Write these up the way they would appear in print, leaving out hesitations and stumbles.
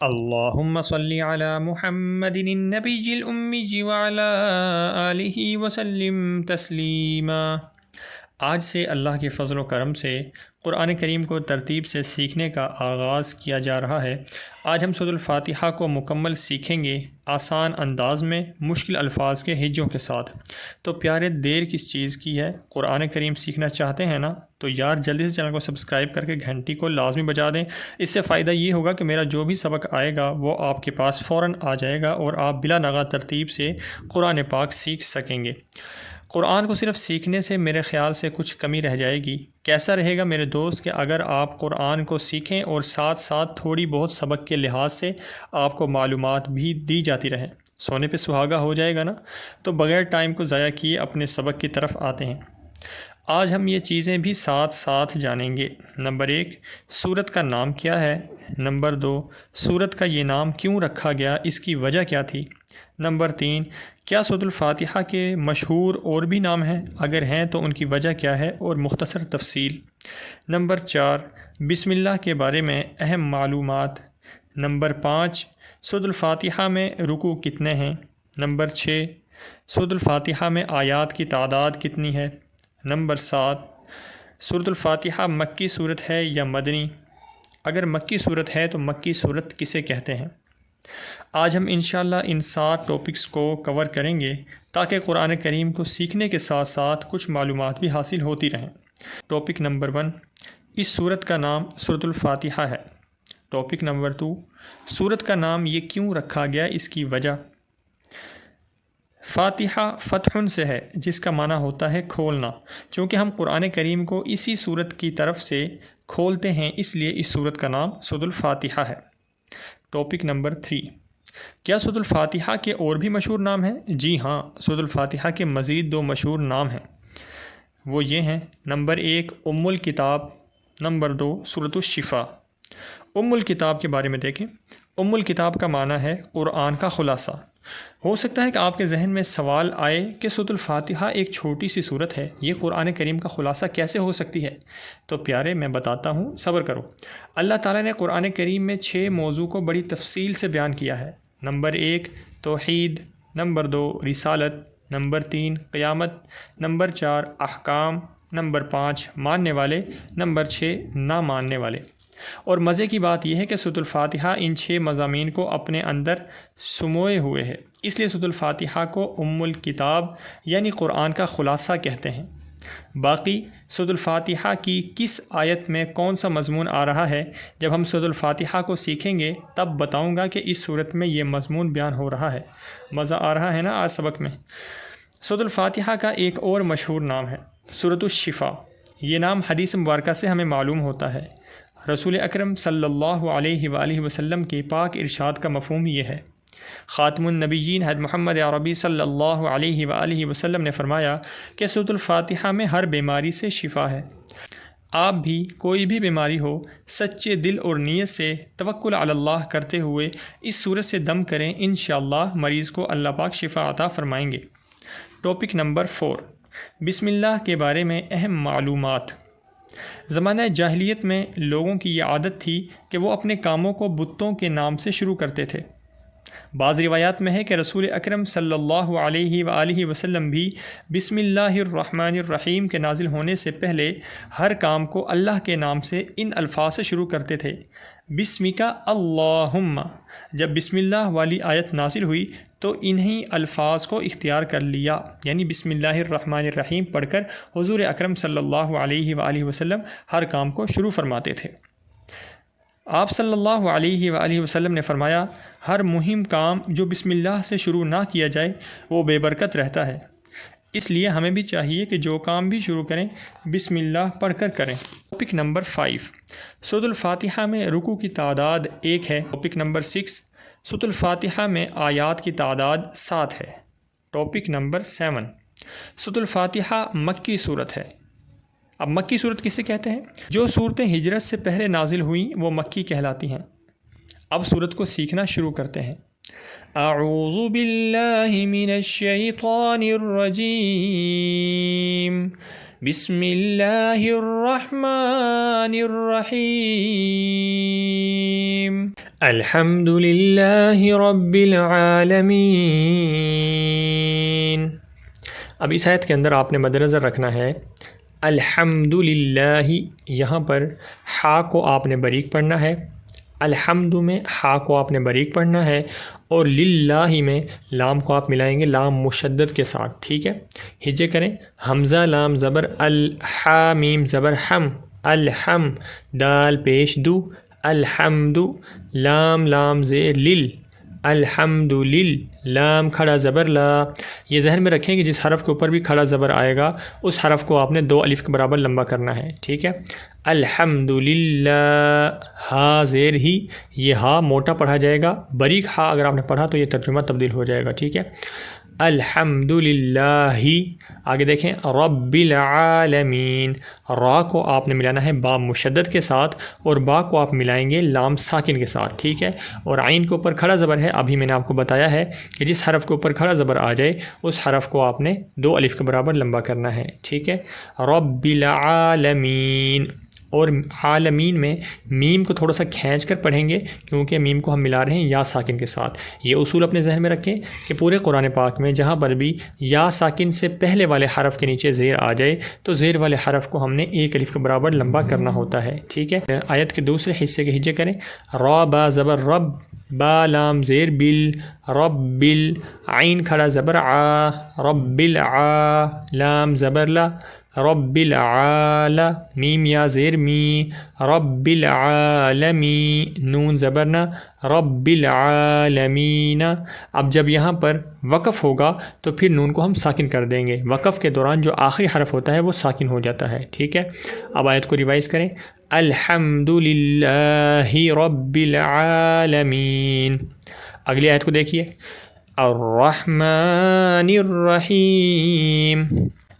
اللهم صل على محمد النبي الأمي وعلى آله وسلم تسلیما۔ آج سے اللہ کے فضل و کرم سے قرآن کریم کو ترتیب سے سیکھنے کا آغاز کیا جا رہا ہے۔ آج ہم سورۃ الفاتحہ کو مکمل سیکھیں گے، آسان انداز میں، مشکل الفاظ کے ہجوں کے ساتھ۔ تو پیارے، دیر کس چیز کی ہے؟ قرآن کریم سیکھنا چاہتے ہیں نا؟ تو یار جلدی سے چینل کو سبسکرائب کر کے گھنٹی کو لازمی بجا دیں۔ اس سے فائدہ یہ ہوگا کہ میرا جو بھی سبق آئے گا وہ آپ کے پاس فوراً آ جائے گا اور آپ بلا ناغہ ترتیب سے قرآن پاک سیکھ سکیں گے۔ قرآن کو صرف سیکھنے سے میرے خیال سے کچھ کمی رہ جائے گی۔ کیسا رہے گا میرے دوست کہ اگر آپ قرآن کو سیکھیں اور ساتھ ساتھ تھوڑی بہت سبق کے لحاظ سے آپ کو معلومات بھی دی جاتی رہیں؟ سونے پہ سہاگا ہو جائے گا نا؟ تو بغیر ٹائم کو ضائع کیے اپنے سبق کی طرف آتے ہیں۔ آج ہم یہ چیزیں بھی ساتھ ساتھ جانیں گے۔ نمبر 1، سورت کا نام کیا ہے؟ نمبر 2، سورت کا یہ نام کیوں رکھا گیا، اس کی وجہ کیا تھی؟ نمبر 3، کیا سورۃ الفاتحہ کے مشہور اور بھی نام ہیں؟ اگر ہیں تو ان کی وجہ کیا ہے اور مختصر تفصیل؟ نمبر 4، بسم اللہ کے بارے میں اہم معلومات۔ نمبر 5، سورۃ الفاتحہ میں رکوع کتنے ہیں؟ نمبر 6، سورۃ الفاتحہ میں آیات کی تعداد کتنی ہے؟ نمبر 7، سورۃ الفاتحہ مکی صورت ہے یا مدنی؟ اگر مکی صورت ہے تو مکی صورت کسے کہتے ہیں؟ آج ہم انشاءاللہ ان 7 ٹاپکس کو کور کریں گے تاکہ قرآن کریم کو سیکھنے کے ساتھ ساتھ کچھ معلومات بھی حاصل ہوتی رہیں۔ ٹاپک نمبر 1، اس سورت کا نام سورۃ الفاتحہ ہے۔ ٹاپک نمبر 2، سورت کا نام یہ کیوں رکھا گیا، اس کی وجہ؟ فاتحہ فتح سے ہے جس کا معنی ہوتا ہے کھولنا۔ چونکہ ہم قرآن کریم کو اسی سورت کی طرف سے کھولتے ہیں، اس لیے اس سورت کا نام سورۃ الفاتحہ ہے۔ ٹاپک نمبر 3، کیا سورۃ الفاتحہ کے اور بھی مشہور نام ہیں؟ جی ہاں، سورۃ الفاتحہ کے مزید 2 مشہور نام ہیں، وہ یہ ہیں۔ نمبر 1، ام الکتاب۔ نمبر 2، سورۃ الشفا۔ ام الکتاب کے بارے میں دیکھیں۔ ام الکتاب کا معنی ہے قرآن کا خلاصہ۔ ہو سکتا ہے کہ آپ کے ذہن میں سوال آئے کہ سورۃ الفاتحہ ایک چھوٹی سی سورت ہے، یہ قرآن کریم کا خلاصہ کیسے ہو سکتی ہے؟ تو پیارے، میں بتاتا ہوں، صبر کرو۔ اللہ تعالیٰ نے قرآن کریم میں 6 موضوع کو بڑی تفصیل سے بیان کیا ہے۔ نمبر 1، توحید۔ نمبر 2، رسالت۔ نمبر 3، قیامت۔ نمبر 4، احکام۔ نمبر 5، ماننے والے۔ نمبر 6، نہ ماننے والے۔ اور مزے کی بات یہ ہے کہ سورۃ الفاتحہ ان 6 مضامین کو اپنے اندر سموئے ہوئے ہے، اس لیے سورۃ الفاتحہ کو ام الکتاب یعنی قرآن کا خلاصہ کہتے ہیں۔ باقی سورۃ الفاتحہ کی کس آیت میں کون سا مضمون آ رہا ہے، جب ہم سورۃ الفاتحہ کو سیکھیں گے تب بتاؤں گا کہ اس صورت میں یہ مضمون بیان ہو رہا ہے۔ مزہ آ رہا ہے نا آج سبق میں؟ سورۃ الفاتحہ کا ایک اور مشہور نام ہے سورۃ الشفا۔ یہ نام حدیث مبارکہ سے ہمیں معلوم ہوتا ہے۔ رسول اکرم صلی اللہ علیہ وآلہ وسلم کے پاک ارشاد کا مفہوم یہ ہے۔ خاتم النبیین حضرت محمد عربی صلی اللہ علیہ وآلہ وسلم نے فرمایا کہ سورۃ الفاتحہ میں ہر بیماری سے شفا ہے۔ آپ بھی کوئی بھی بیماری ہو، سچے دل اور نیت سے توکل علی اللہ کرتے ہوئے اس سورت سے دم کریں، انشاءاللہ مریض کو اللہ پاک شفا عطا فرمائیں گے۔ ٹاپک نمبر 4، بسم اللہ کے بارے میں اہم معلومات۔ زمانہ جاہلیت میں لوگوں کی یہ عادت تھی کہ وہ اپنے کاموں کو بتوں کے نام سے شروع کرتے تھے۔ بعض روایات میں ہے کہ رسول اکرم صلی اللہ علیہ وآلہ وسلم بھی بسم اللہ الرحمن الرحیم کے نازل ہونے سے پہلے ہر کام کو اللہ کے نام سے ان الفاظ سے شروع کرتے تھے۔ بسمک اللہم۔ جب بسم اللہ والی آیت نازل ہوئی تو انہی الفاظ کو اختیار کر لیا، یعنی بسم اللہ الرحمن الرحیم پڑھ کر حضور اکرم صلی اللہ علیہ وآلہ وسلم ہر کام کو شروع فرماتے تھے۔ آپ صلی اللہ علیہ وآلہ وسلم نے فرمایا، ہر مہم کام جو بسم اللہ سے شروع نہ کیا جائے وہ بے برکت رہتا ہے، اس لیے ہمیں بھی چاہیے کہ جو کام بھی شروع کریں بسم اللہ پڑھ کر کریں۔ ٹاپک نمبر 5، سورۃ الفاتحہ میں رکوع کی تعداد 1 ہے۔ ٹاپک نمبر 6، سورۃ الفاتحہ میں آیات کی تعداد 7 ہے۔ ٹاپک نمبر 7، سورۃ الفاتحہ مکی صورت ہے۔ اب مکی صورت کسے کہتے ہیں؟ جو صورتیں ہجرت سے پہلے نازل ہوئیں وہ مکی کہلاتی ہیں۔ اب صورت کو سیکھنا شروع کرتے ہیں۔ اعوذ باللہ من الشیطان الرجیم، بسم اللہ الرحمن الرحیم، الحمد للہ رب العالمین۔ اب اس آیت کے اندر آپ نے مد نظر رکھنا ہے الحمد للہ، یہاں پر ہا کو آپ نے باریک پڑھنا ہے، الحمد میں ہا کو آپ نے باریک پڑھنا ہے، اور للہ میں لام کو آپ ملائیں گے لام مشدد کے ساتھ، ٹھیک ہے۔ ہجے کریں، حمزہ لام زبر الحا میم زبر ہم، الحم دال پیش دو، الحمد لام لام زیر لل، الحمد لل لام کھڑا زبر لا۔ یہ ذہن میں رکھیں کہ جس حرف کے اوپر بھی کھڑا زبر آئے گا اس حرف کو آپ نے 2 الف کے برابر لمبا کرنا ہے، ٹھیک ہے۔ الحمد للہ ہا زیر ہی، یہ ہا موٹا پڑھا جائے گا، باریک ہا اگر آپ نے پڑھا تو یہ ترجمہ تبدیل ہو جائے گا، ٹھیک ہے۔ الحمد للہ، آگے دیکھیں رب العالمین، را کو آپ نے ملانا ہے با مشدد کے ساتھ، اور با کو آپ ملائیں گے لام ساکن کے ساتھ، ٹھیک ہے۔ اور عین کے اوپر کھڑا زبر ہے، ابھی میں نے آپ کو بتایا ہے کہ جس حرف کے اوپر کھڑا زبر آ جائے اس حرف کو آپ نے 2 الف کے برابر لمبا کرنا ہے، ٹھیک ہے۔ رب العالمین، اور عالمین میں میم کو تھوڑا سا کھینچ کر پڑھیں گے کیونکہ میم کو ہم ملا رہے ہیں یا ساکن کے ساتھ۔ یہ اصول اپنے ذہن میں رکھیں کہ پورے قرآن پاک میں جہاں پر بھی یا ساکن سے پہلے والے حرف کے نیچے زیر آ جائے تو زیر والے حرف کو ہم نے 1 الف کے برابر لمبا کرنا ہوتا ہے، ٹھیک ہے۔ آیت کے دوسرے حصے کے ہجے کریں، را با زبر رب، با لام زیر بل، رب بل عین کھڑا زبر آ، رب العا لام زبر لا، رب العال میم یا زیر می، رب العالمی نون زبرنا، رب العالمین۔ اب جب یہاں پر وقف ہوگا تو پھر نون کو ہم ساکن کر دیں گے، وقف کے دوران جو آخری حرف ہوتا ہے وہ ساکن ہو جاتا ہے، ٹھیک ہے۔ اب آیت کو ریوائز کریں، الحمد للہ رب العالمین۔ اگلی آیت کو دیکھیے، الرحمن الرحیم۔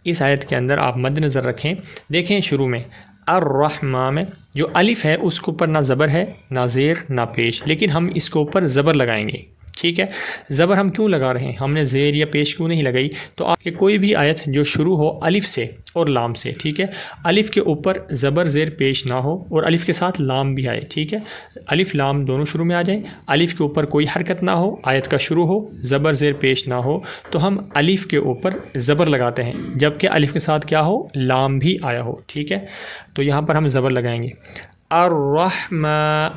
اس آیت کے اندر آپ مد نظر رکھیں، دیکھیں شروع میں الرحمن میں جو الف ہے اس کے اوپر نہ زبر ہے نہ زیر نہ پیش، لیکن ہم اس کے اوپر زبر لگائیں گے، ٹھیک ہے۔ زبر ہم کیوں لگا رہے ہیں، ہم نے زیر یا پیش کیوں نہیں لگائی؟ تو آپ کے کوئی بھی آیت جو شروع ہو الف سے اور لام سے، ٹھیک ہے، الف کے اوپر زبر زیر پیش نہ ہو اور الف کے ساتھ لام بھی آئے، ٹھیک ہے، الف لام دونوں شروع میں آ جائیں، الف کے اوپر کوئی حرکت نہ ہو، آیت کا شروع ہو، زبر زیر پیش نہ ہو، تو ہم الف کے اوپر زبر لگاتے ہیں، جبکہ الف کے ساتھ کیا ہو، لام بھی آیا ہو، ٹھیک ہے۔ تو یہاں پر ہم زبر لگائیں گے، الرحمن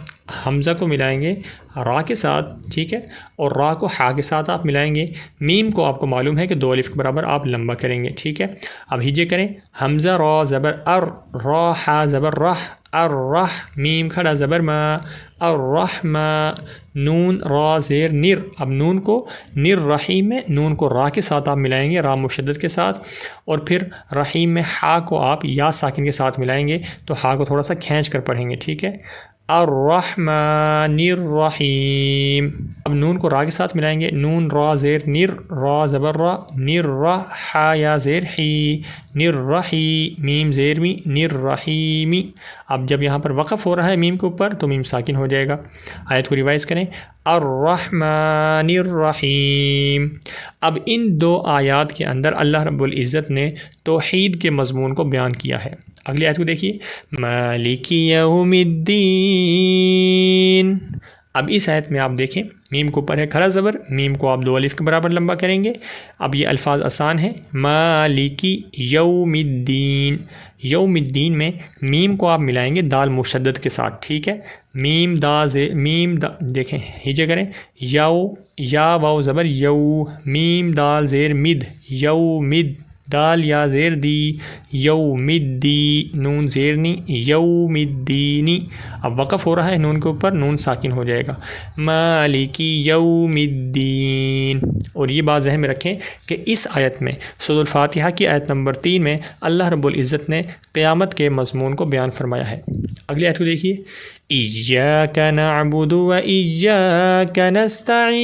حمزہ کو ملائیں گے را کے ساتھ، ٹھیک ہے، اور را کو ہا کے ساتھ آپ ملائیں گے، میم کو آپ کو معلوم ہے کہ 2 الف کے برابر آپ لمبا کریں گے، ٹھیک ہے۔ اب ہجے کریں، حمزہ را زبر ار، را ہا زبر رح، الرح میم کھڑا زبر ما، الرحمن نون را زیر نر، اب نون کو نر رحیم میں نون کو را کے ساتھ آپ ملائیں گے را مشدد کے ساتھ، اور پھر رحیم میں ہا کو آپ یا ساکن کے ساتھ ملائیں گے، تو ہا کو تھوڑا سا کھینچ کر پڑھیں گے، ٹھیک ہے۔ الرحمن الرحیم، اب نون کو را کے ساتھ ملائیں گے، نون را زیر نر، را زبر را، نر را ہا یا زیر حی، نر رحی میم زیر می، نر رحیمی۔ اب جب یہاں پر وقف ہو رہا ہے میم کے اوپر تو میم ساکن ہو جائے گا۔ آیت کو ریوائز کریں، الرحمن الرحیم۔ اب ان 2 آیات کے اندر اللہ رب العزت نے توحید کے مضمون کو بیان کیا ہے۔ اگلی آیت کو دیکھیے، مالک یوم الدین۔ اب اس آیت میں آپ دیکھیں میم کو اوپر ہے کھڑا زبر، میم کو آپ 2 الف کے برابر لمبا کریں گے۔ اب یہ الفاظ آسان ہیں، مالکی یوم الدین، یوم الدین میں میم کو آپ ملائیں گے دال مشدد کے ساتھ، ٹھیک ہے، میم دا دیکھیں ہجے کریں، یو یا واو زبر یو، میم دال زیر مد، یو مد دال یا زیر دی، یوم الدی نون زیرنی، یوم الدینی۔ اب وقف ہو رہا ہے نون کے اوپر، نون ساکن ہو جائے گا، مالکی یوم الدین۔ اور یہ بات ذہن میں رکھیں کہ اس آیت میں سورۃ الفاتحہ کی آیت نمبر 3 میں اللہ رب العزت نے قیامت کے مضمون کو بیان فرمایا ہے۔ اگلی آیت کو دیکھیے، ایاک نعبد و ایاک نستعین۔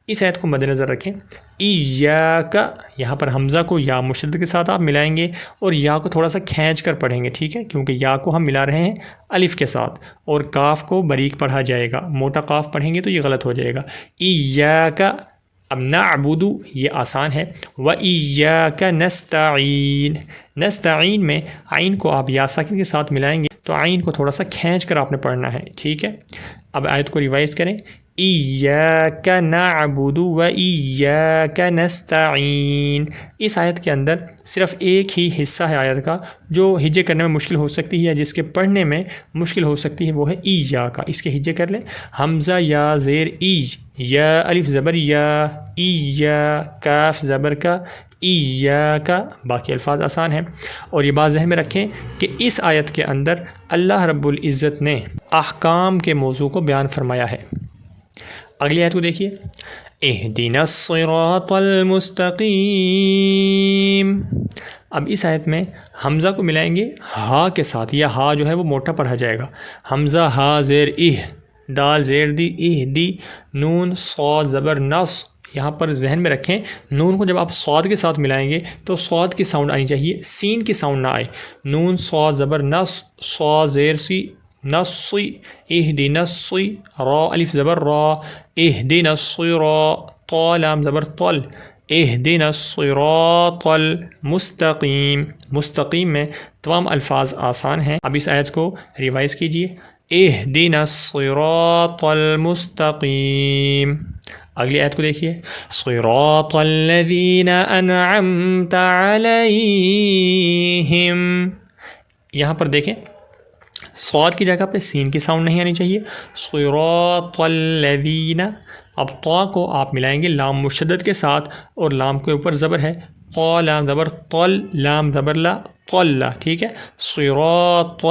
اس آیت کو مد نظر رکھیں، ایاک یہاں پر حمزہ کو یا مشدد کے ساتھ آپ ملائیں گے اور یا کو تھوڑا سا کھینچ کر پڑھیں گے، ٹھیک ہے، کیونکہ یا کو ہم ملا رہے ہیں الف کے ساتھ، اور کاف کو باریک پڑھا جائے گا، موٹا کاف پڑھیں گے تو یہ غلط ہو جائے گا، ایاک۔ اب نعبد یہ آسان ہے، و ایاک نستعین، نستعین میں عین کو آپ یا ساکن کے ساتھ ملائیں گے تو عین کو تھوڑا سا کھینچ کر آپ نے پڑھنا ہے، ٹھیک ہے۔ اب آیت کو ریوائز کریں، ایاک نعبد و ایاک نستعین۔ اس آیت کے اندر صرف ایک ہی حصہ ہے آیت کا جو ہجے کرنے میں مشکل ہو سکتی ہے، جس کے پڑھنے میں مشکل ہو سکتی ہے، وہ ہے ایاک۔ اس کے ہجے کر لیں، حمزہ یا زیر ای، یا الف زبر یا، یا کاف زبر کا، ایاک۔ باقی الفاظ آسان ہیں، اور یہ بات ذہن میں رکھیں کہ اس آیت کے اندر اللہ رب العزت نے احکام کے موضوع کو بیان فرمایا ہے۔ اگلی آیت کو دیکھیے، اہدنا الصراط المستقیم۔ اب اس آیت میں حمزہ کو ملائیں گے ہا کے ساتھ، یا ہا جو ہے وہ موٹا پڑھا جائے گا، حمزہ ہا زیر اہ، دال زیر دی، اہ دی، نون صاد زبر نص۔ یہاں پر ذہن میں رکھیں نون کو جب آپ صاد کے ساتھ ملائیں گے تو صاد کی ساؤنڈ آنی چاہیے، سین کی ساؤنڈ نہ آئے۔ نون صاد زبر نص، صاد زیر سی، نصی، اہدنا الصی، را الف زبر را، اہدنا الصراط، طا لام زبر طل، اہدنا الصراط المستقیم۔ مستقیم میں تمام الفاظ آسان ہیں۔ اب اس آیت کو ریوائز کیجئے، اہدنا الصراط المستقیم۔ اگلی آیت کو دیکھیے، صراط الذین انعمت علیہم۔ یہاں پر دیکھیں صاد کی جگہ پہ سین کی ساؤنڈ نہیں آنی چاہیے، صراط الذین۔ اب طا کو آپ ملائیں گے لام مشدد کے ساتھ، اور لام کے اوپر زبر ہے، طا لام زبر طل، لام زبر لا، طل، ٹھیک ہے۔ صراط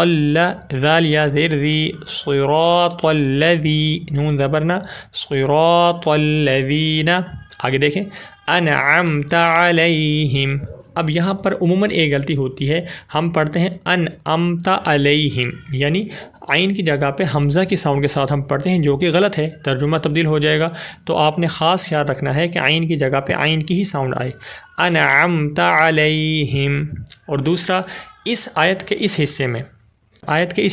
ذال یا زیر ذی، صراط الذی، نون زبرنا، صراط الذین۔ آگے دیکھیں، انعمت علیہم۔ اب یہاں پر عموماً ایک غلطی ہوتی ہے، ہم پڑھتے ہیں انعمت علیہم، یعنی عین کی جگہ پہ حمزہ کی ساؤنڈ کے ساتھ ہم پڑھتے ہیں، جو کہ غلط ہے، ترجمہ تبدیل ہو جائے گا۔ تو آپ نے خاص خیال رکھنا ہے کہ عین کی جگہ پہ عین کی ہی ساؤنڈ آئے، انعمت علیہم۔ اور دوسرا، اس آیت کے اس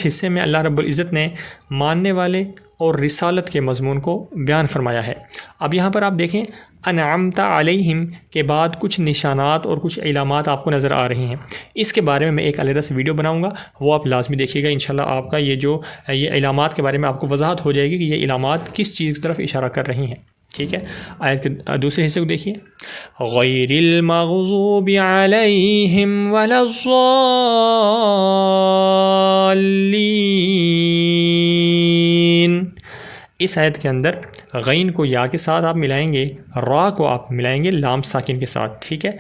حصے میں اللہ رب العزت نے ماننے والے اور رسالت کے مضمون کو بیان فرمایا ہے۔ اب یہاں پر آپ دیکھیں انعمت علیہم کے بعد کچھ نشانات اور کچھ علامات آپ کو نظر آ رہی ہیں، اس کے بارے میں ایک علیحدہ سے ویڈیو بناؤں گا، وہ آپ لازمی دیکھیے گا۔ انشاءاللہ آپ کا یہ علامات کے بارے میں آپ کو وضاحت ہو جائے گی کہ یہ علامات کس چیز کی طرف اشارہ کر رہی ہیں، ٹھیک ہے۔ آیت کے دوسرے حصے کو دیکھیے، غیر المغضوب علیہم ولا الضالین۔ اس آیت کے اندر غین کو یا کے ساتھ آپ ملائیں گے، را کو آپ ملائیں گے لام ساکن کے ساتھ، ٹھیک ہے۔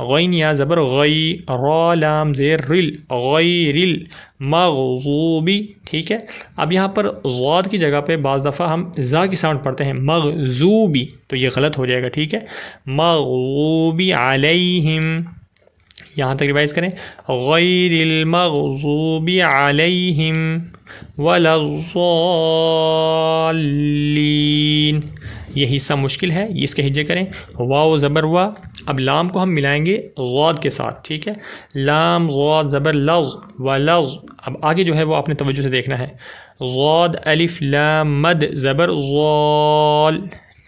غین یا زبر غی، را لام زیر رل، غیر المغضوبی، ٹھیک ہے۔ اب یہاں پر ضاد کی جگہ پہ بعض دفعہ ہم زا کی ساؤنڈ پڑھتے ہیں، مغضوبی، تو یہ غلط ہو جائے گا، ٹھیک ہے۔ مغضوبی علیہم، یہاں تک ریوائز کریں، غیر المغضوب علیہم ولا الضالین۔ یہ حصہ مشکل ہے، اس کے ہجے کریں، واو زبر وا۔ اب لام کو ہم ملائیں گے ضاد کے ساتھ، ٹھیک ہے، لام ضاد زبر لظ ولظ۔ اب آگے جو ہے وہ آپ نے توجہ سے دیکھنا ہے، ضاد الف لام مد زبر ضال،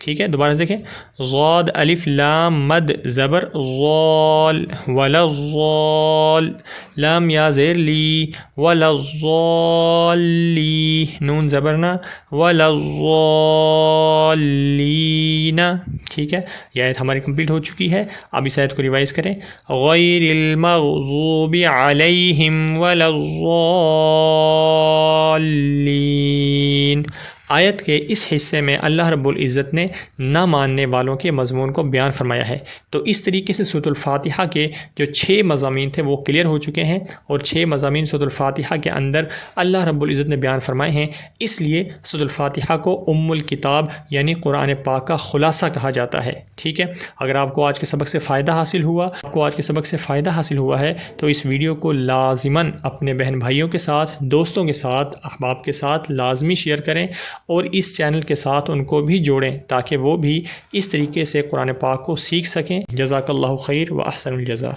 ٹھیک ہے۔ دوبارہ دیکھیں، ضاد الف لام مد زبر ضال ولا الضال، لام یا زیر لی، ولا الضالی، نون زبرنا، ولا الضالین، ٹھیک ہے۔ یہ آیت ہماری کمپلیٹ ہو چکی ہے۔ اب اس آیت کو ریوائز کریں، غیر المغضوب علیہم ولا الضالین۔ آیت کے اس حصے میں اللہ رب العزت نے نہ ماننے والوں کے مضمون کو بیان فرمایا ہے۔ تو اس طریقے سے سورۃ الفاتحہ کے جو 6 مضامین تھے وہ کلیئر ہو چکے ہیں، اور 6 مضامین سورۃ الفاتحہ کے اندر اللہ رب العزت نے بیان فرمائے ہیں۔ اس لیے سورۃ الفاتحہ کو ام الکتاب یعنی قرآن پاک کا خلاصہ کہا جاتا ہے، ٹھیک ہے۔ اگر آپ کو آج کے سبق سے فائدہ حاصل ہوا ہے تو اس ویڈیو کو لازماً اپنے بہن بھائیوں کے ساتھ، دوستوں کے ساتھ، احباب کے ساتھ لازمی شیئر کریں، اور اس چینل کے ساتھ ان کو بھی جوڑیں تاکہ وہ بھی اس طریقے سے قرآن پاک کو سیکھ سکیں۔ جزاک اللہ خیر و احسن الجزا۔